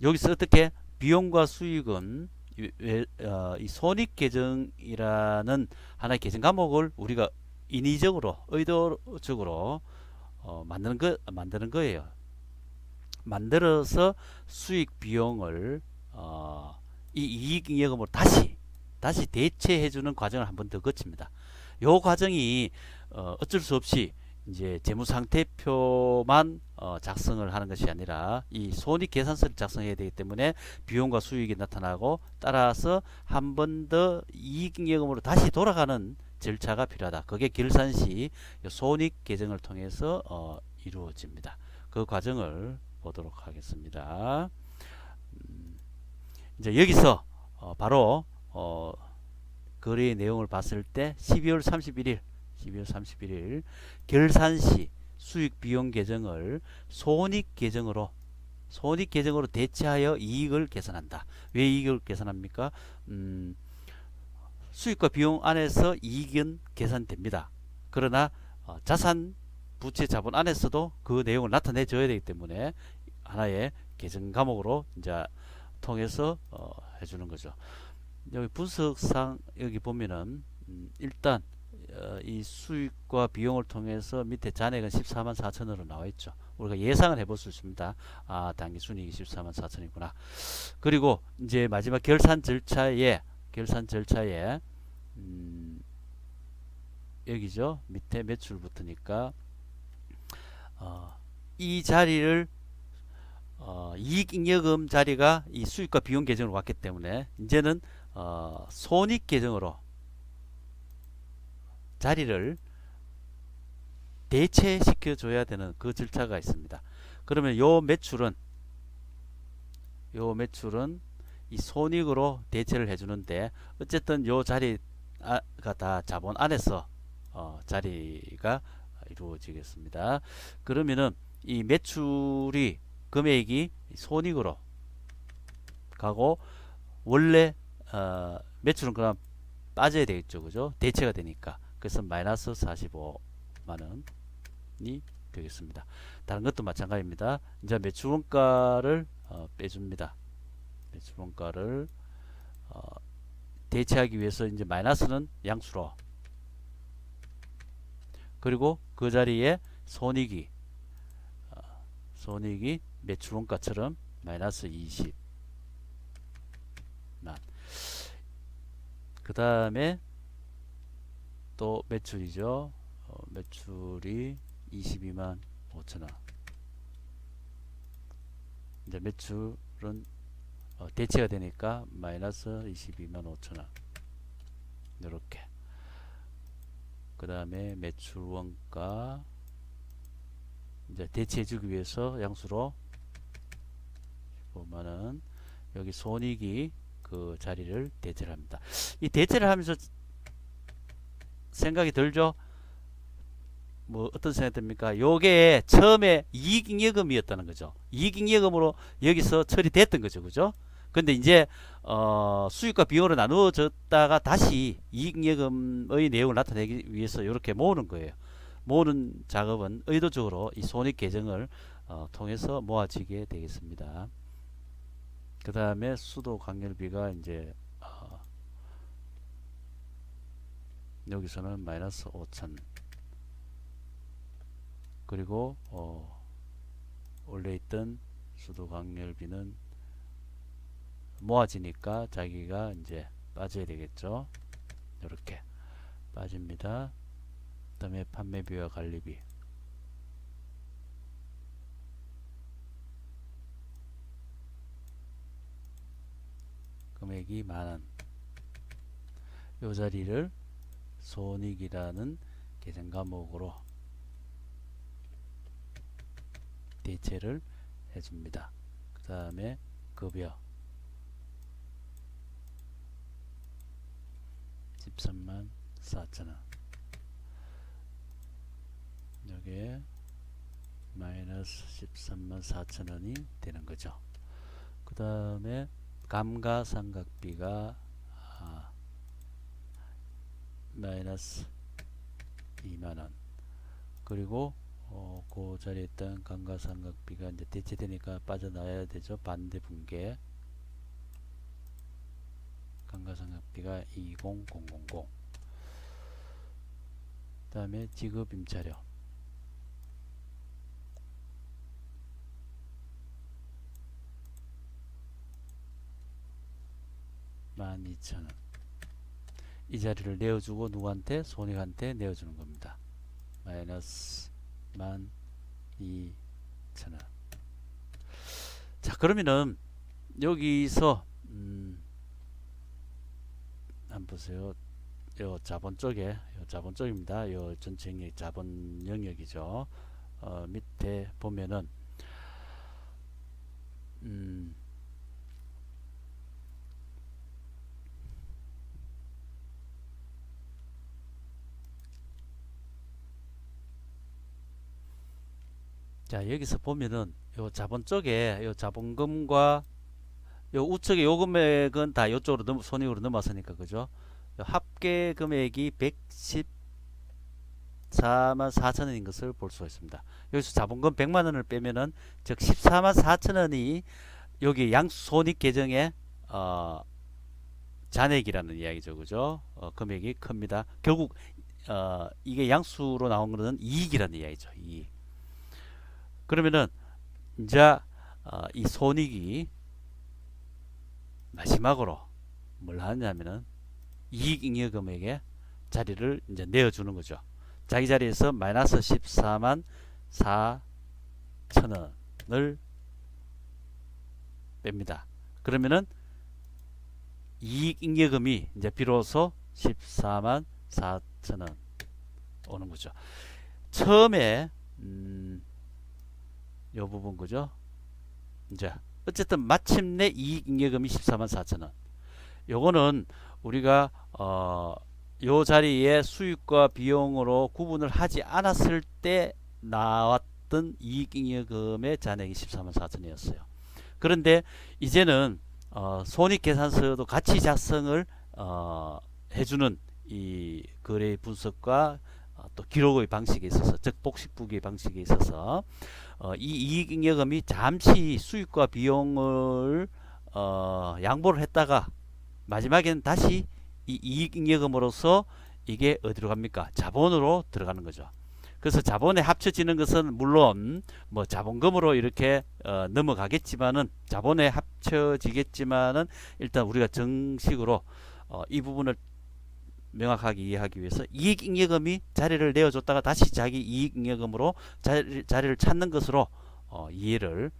여기서 어떻게 비용과 수익은 이 손익 계정이라는 하나의 계정 과목을 우리가 인위적으로 의도적으로 만드는 거예요. 만들어서 수익 비용을 이 이익잉여금으로 다시 대체해주는 과정을 한 번 더 거칩니다. 요 과정이 어쩔 수 없이 이제 재무상태표만 작성을 하는 것이 아니라 이 손익계산서를 작성해야 되기 때문에 비용과 수익이 나타나고, 따라서 한 번 더 이익잉여금으로 다시 돌아가는 절차가 필요하다. 그게 결산시 손익계정을 통해서 이루어집니다. 그 과정을 보도록 하겠습니다. 이제 여기서 바로 거래의 내용을 봤을 때 12월 31일 결산시 수익 비용 계정을 손익 계정으로 대체하여 이익을 계산한다. 왜 이익을 계산합니까? 수익과 비용 안에서 이익은 계산됩니다. 그러나 자산 부채 자본 안에서도 그 내용을 나타내 줘야 되기 때문에 하나의 계정 과목으로 이제 통해서 해주는 거죠. 여기 분석상 여기 보면은 일단 이 수익과 비용을 통해서 밑에 잔액은 14만 4천원으로 나와 있죠. 우리가 예상을 해볼 수 있습니다. 아, 당기 순이익이 14만 4천이구나. 그리고 이제 마지막 결산 절차에 여기죠. 밑에 매출부터니까 이 자리를 이익잉여금 자리가 이 수익과 비용 계정으로 왔기 때문에 이제는 손익 계정으로 자리를 대체시켜 줘야 되는 그 절차가 있습니다. 그러면 요 매출은 이 손익으로 대체를 해주는데, 어쨌든 요 자리가 다 자본 안에서 자리가 이루어지겠습니다. 그러면은 이 매출이 금액이 손익으로 가고, 원래 매출은 그럼 빠져야 되겠죠, 그죠? 대체가 되니까. 그래서 마이너스 45만원이 되겠습니다. 다른 것도 마찬가지입니다. 이제 매출원가를 빼줍니다. 매출원가를 대체하기 위해서 이제 마이너스는 양수로, 그리고 그 자리에 손익이 매출원가처럼 마이너스 20만. 그 다음에 또 매출이죠. 매출이 22만 5천원. 이제 매출은 대체가 되니까 마이너스 22만 5천원. 이렇게. 그 다음에 매출원가 이제 대체해주기 위해서 양수로 15만원. 여기 손익이 그 자리를 대체를 합니다. 이 대체를 하면서 생각이 들죠? 뭐 어떤 생각이 듭니까? 요게 처음에 이익잉여금이었다는 거죠. 이익잉여금으로 여기서 처리됐던 거죠. 그죠? 근데 이제 수익과 비용으로 나누어졌다가 다시 이익잉여금의 내용을 나타내기 위해서 이렇게 모으는 거예요. 모으는 작업은 의도적으로 이 손익 계정을 통해서 모아지게 되겠습니다. 그 다음에 수도 광열비가 이제 여기서는 마이너스 5천. 그리고 원래 있던 수도 광열비는 모아지니까 자기가 이제 빠져야 되겠죠. 이렇게 빠집니다. 그 다음에 판매비와 관리비, 금액이 만원. 이 자리를 손익이라는 계정 과목으로 대체를 해줍니다. 그 다음에 급여 13만 4천원. 여기에 마이너스 13만 4천원이 되는 거죠. 그 다음에 감가상각비가 마이너스 2만원. 그리고 그 자리에 있던 감가상각비가 이제 대체되니까 빠져나와야 되죠. 반대분계 감가상각비가 20000. 그 다음에 지급임차료 12,000원. 이 자리를 내어주고 누구한테? 손익한테 내어주는 겁니다. 마이너스 12,000원. 4천원. 자, 그러면은 여기서 한번 보세요. 요 자본 쪽에, 요 자본 쪽입니다. 요 전체 영역 자본 영역이죠. 밑에 보면은 자, 여기서 보면은 요 자본 쪽에 요 자본금과 요 우측에 요 금액은 다 요쪽으로 손익으로 넘어서니까 그죠? 요 합계 금액이 114만 4천원인 것을 볼 수가 있습니다. 여기서 자본금 100만 원을 빼면은 즉 14만 4천원이 여기 양수 손익 계정에 잔액이라는 이야기죠. 그죠? 금액이 큽니다. 결국 이게 양수로 나온 거는 이익이라는 이야기죠. 이익. 그러면은 이제 이 손익이 마지막으로 뭘 하냐면은 이익잉여금액에 자리를 이제 내어주는 거죠. 자기 자리에서 마이너스 14만 4천원을 뺍니다. 그러면은 이익잉여금이 이제 비로소 14만 4천원 오는 거죠. 처음에 요 부분 그죠? 이제 어쨌든 마침내 이익잉여금이 14만 4천원. 요거는 우리가 요 자리에 수익과 비용으로 구분을 하지 않았을 때 나왔던 이익잉여금의 잔액이 14만 4천이었어요. 그런데 이제는 손익계산서도 같이 작성을 해주는 이 거래 분석과 또 기록의 방식에 있어서, 즉 복식부기의 방식에 있어서 이 이익잉여금이 잠시 수익과 비용을 양보를 했다가 마지막에는 다시 이 이익잉여금으로서 이게 어디로 갑니까? 자본으로 들어가는 거죠. 그래서 자본에 합쳐지는 것은 물론 뭐 자본금으로 이렇게 넘어가겠지만은, 자본에 합쳐지겠지만은, 일단 우리가 정식으로 이 부분을 명확하게 이해하기 위해서 이익잉여금이 자리를 내어줬다가 다시 자기 이익잉여금으로 자리를 찾는 것으로 이해를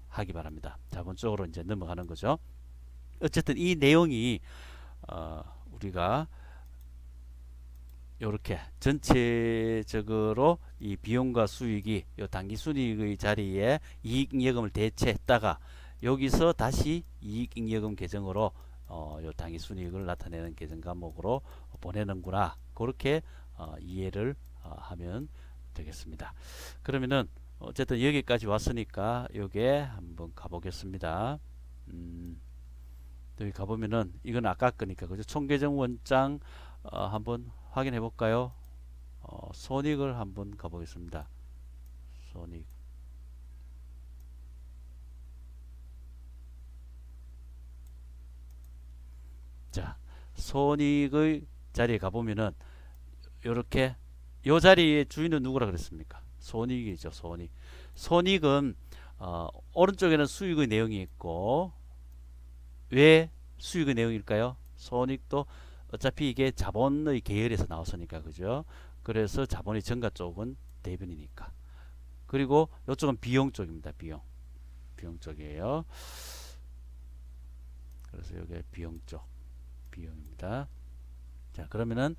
하기 바랍니다. 자본 쪽으로 이제 넘어가는 거죠. 어쨌든 이 내용이 우리가 이렇게 전체적으로 이 비용과 수익이 요 당기순이익의 자리에 이익잉여금을 대체했다가 여기서 다시 이익잉여금 계정으로 요 당기순이익을 나타내는 계정 과목으로 보내는구나, 그렇게 이해를 하면 되겠습니다. 그러면은 어쨌든 여기까지 왔으니까 요게 한번 가보겠습니다. 여기 가보면은 이건 아까 거니까 그죠? 총계정 원장 한번 확인해 볼까요? 손익을 한번 가보겠습니다. 손익. 자, 손익의 자리에 가보면은 요렇게 요 자리의 주인은 누구라 그랬습니까? 손익이죠. 손익. 손익은 오른쪽에는 수익의 내용이 있고, 왜 수익의 내용일까요? 손익도 어차피 이게 자본의 계열에서 나왔으니까 그죠? 그래서 자본의 증가 쪽은 대변이니까. 그리고 이쪽은 비용 쪽입니다. 비용 쪽이에요. 그래서 이게 비용 쪽, 비용입니다. 자, 그러면은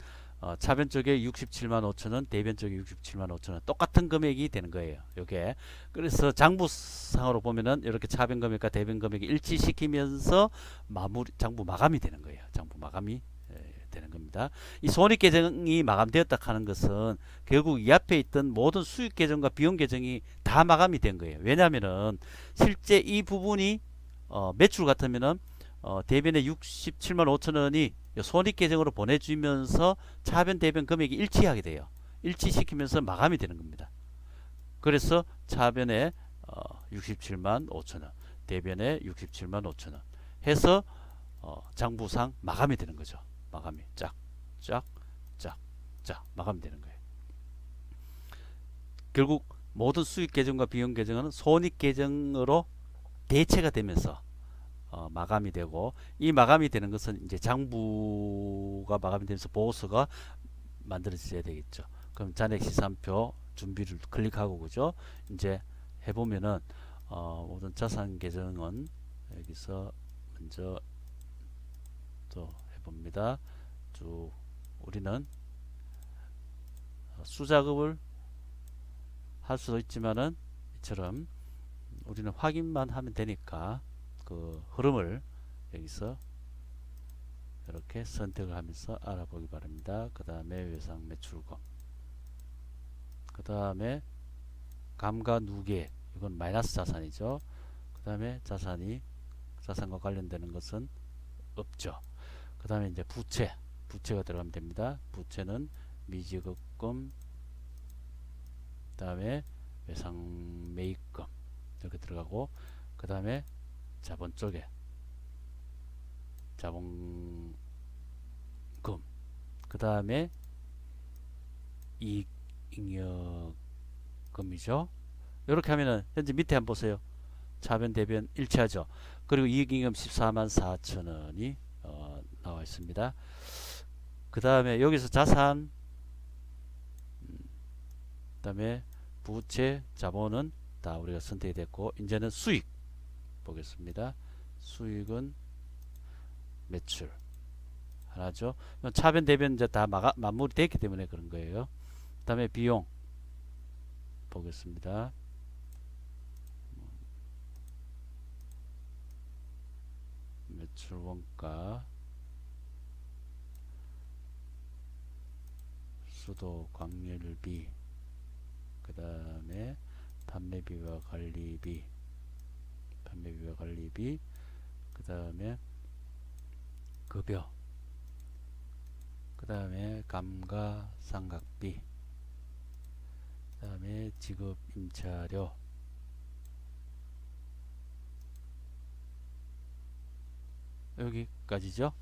차변 쪽에 67만 5천원, 대변 쪽에 67만 5천원 똑같은 금액이 되는 거예요. 요게. 그래서 장부상으로 보면은 이렇게 차변 금액과 대변 금액이 일치시키면서 장부 마감이 되는 거예요. 장부 마감이 되는 겁니다. 이 손익 계정이 마감되었다 하는 것은 결국 이 앞에 있던 모든 수익 계정과 비용 계정이 다 마감이 된 거예요. 왜냐하면은 실제 이 부분이 매출 같으면은 대변의 67만 5천원이 손익 계정으로 보내주면서 차변 대변 금액이 일치하게 돼요. 일치시키면서 마감이 되는 겁니다. 그래서 차변에 67만 5천원, 대변에 67만 5천원 해서 장부상 마감이 되는 거죠. 마감이 쫙 마감이 되는 거예요. 결국 모든 수익 계정과 비용 계정은 손익 계정으로 대체가 되면서 마감이 되고, 이 마감이 되는 것은 이제 장부가 마감이 되면서 보고서가 만들어져야 되겠죠. 그럼 잔액 시산표 준비를 클릭하고 그죠? 이제 해보면은 모든 자산 계정은 여기서 먼저 또 해봅니다. 쭉 우리는 수작업을 할 수도 있지만은 이처럼 우리는 확인만 하면 되니까 그 흐름을 여기서 이렇게 선택을 하면서 알아보기 바랍니다. 그 다음에 외상 매출금, 그 다음에 감가 누계, 이건 마이너스 자산이죠. 그 다음에 자산과 관련되는 것은 없죠. 그 다음에 이제 부채가 들어가면 됩니다. 부채는 미지급금, 그 다음에 외상매입금 이렇게 들어가고, 그 다음에 자본 쪽에 자본금, 그 다음에 이익잉여금이죠. 이렇게 하면은 현재 밑에 한번 보세요. 차변 대변 일치하죠. 그리고 이익잉여금 14만 4천원이 나와 있습니다. 그 다음에 여기서 자산, 그 다음에 부채, 자본은 다 우리가 선택이 됐고, 이제는 수익 보겠습니다. 수익은 매출 하나죠. 차변 대변 이제 다 마무리 됐기 때문에 그런 거예요. 그 다음에 비용 보겠습니다. 매출 원가, 수도 광열비, 그 다음에 판매비와 관리비, 그 다음에 급여, 그 다음에 감가상각비, 그 다음에 지급 임차료, 여기까지죠.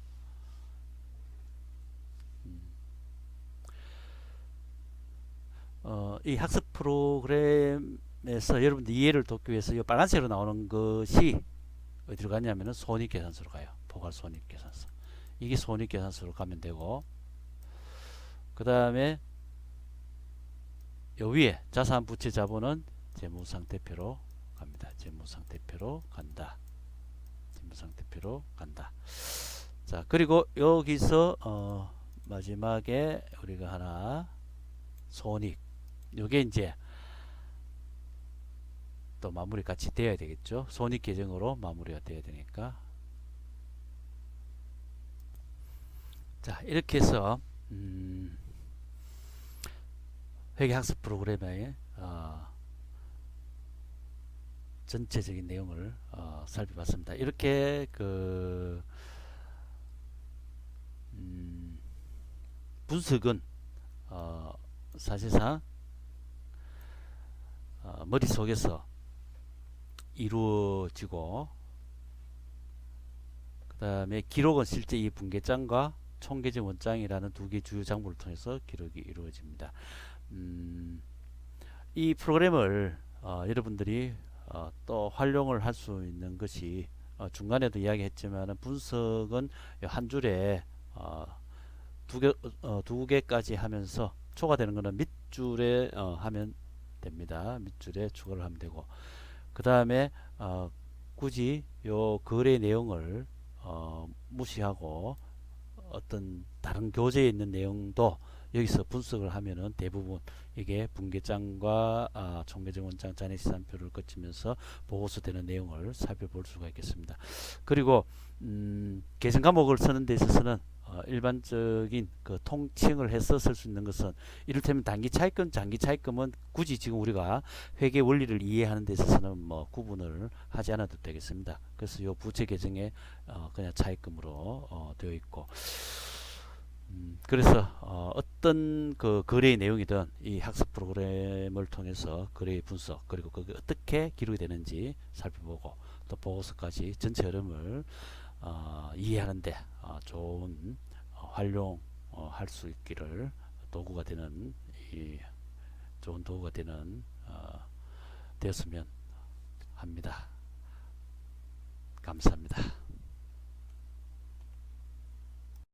이 학습 프로그램에서 여러분들 이해를 돕기 위해서 이 빨간색으로 나오는 것이 어디로 가냐면은 손익계산서로 가요. 포괄손익계산서. 이게 손익계산서로 가면 되고, 그 다음에 요 위에 자산, 부채, 자본은 재무상태표로 갑니다. 재무상태표로 간다. 자, 그리고 여기서 마지막에 우리가 하나 손익, 요게 이제 또 마무리 같이 되어야 되겠죠. 손익 계정으로 마무리가 되어야 되니까. 자, 이렇게 해서 회계학습 프로그램의 전체적인 내용을 살펴봤습니다. 이렇게 분석은 사실상 머릿속에서 이루어지고, 그 다음에 기록은 실제 이 분계장과 총계정 원장이라는 두 개 주요 장부를 통해서 기록이 이루어집니다. 이 프로그램을 여러분들이 또 활용을 할 수 있는 것이, 중간에도 이야기했지만 분석은 한 줄에 두 개까지 하면서 초과되는 것은 밑줄에 하면 됩니다. 밑줄에 추가를 하면 되고, 그 다음에 굳이 요 거래 내용을 무시하고 어떤 다른 교재에 있는 내용도 여기서 분석을 하면은 대부분 이게 분계장과 총계정 원장 잔액시산표를 거치면서 보고서 되는 내용을 살펴볼 수가 있겠습니다. 그리고 계정 과목을 쓰는 데 있어서는 일반적인 그 통칭을 해서 쓸 수 있는 것은, 이를테면 단기 차입금, 장기 차입금은 굳이 지금 우리가 회계 원리를 이해하는 데 있어서는 뭐 구분을 하지 않아도 되겠습니다. 그래서 요 부채 계정에 그냥 차입금으로 되어 있고, 그래서 어떤 그 거래의 내용이든 이 학습 프로그램을 통해서 거래의 분석, 그리고 그게 어떻게 기록이 되는지 살펴보고, 또 보고서까지 전체 흐름을 이해하는데 좋은 활용할 수 있기를 도구가 되는, 좋은 도구가 되는 되었으면 합니다. 감사합니다.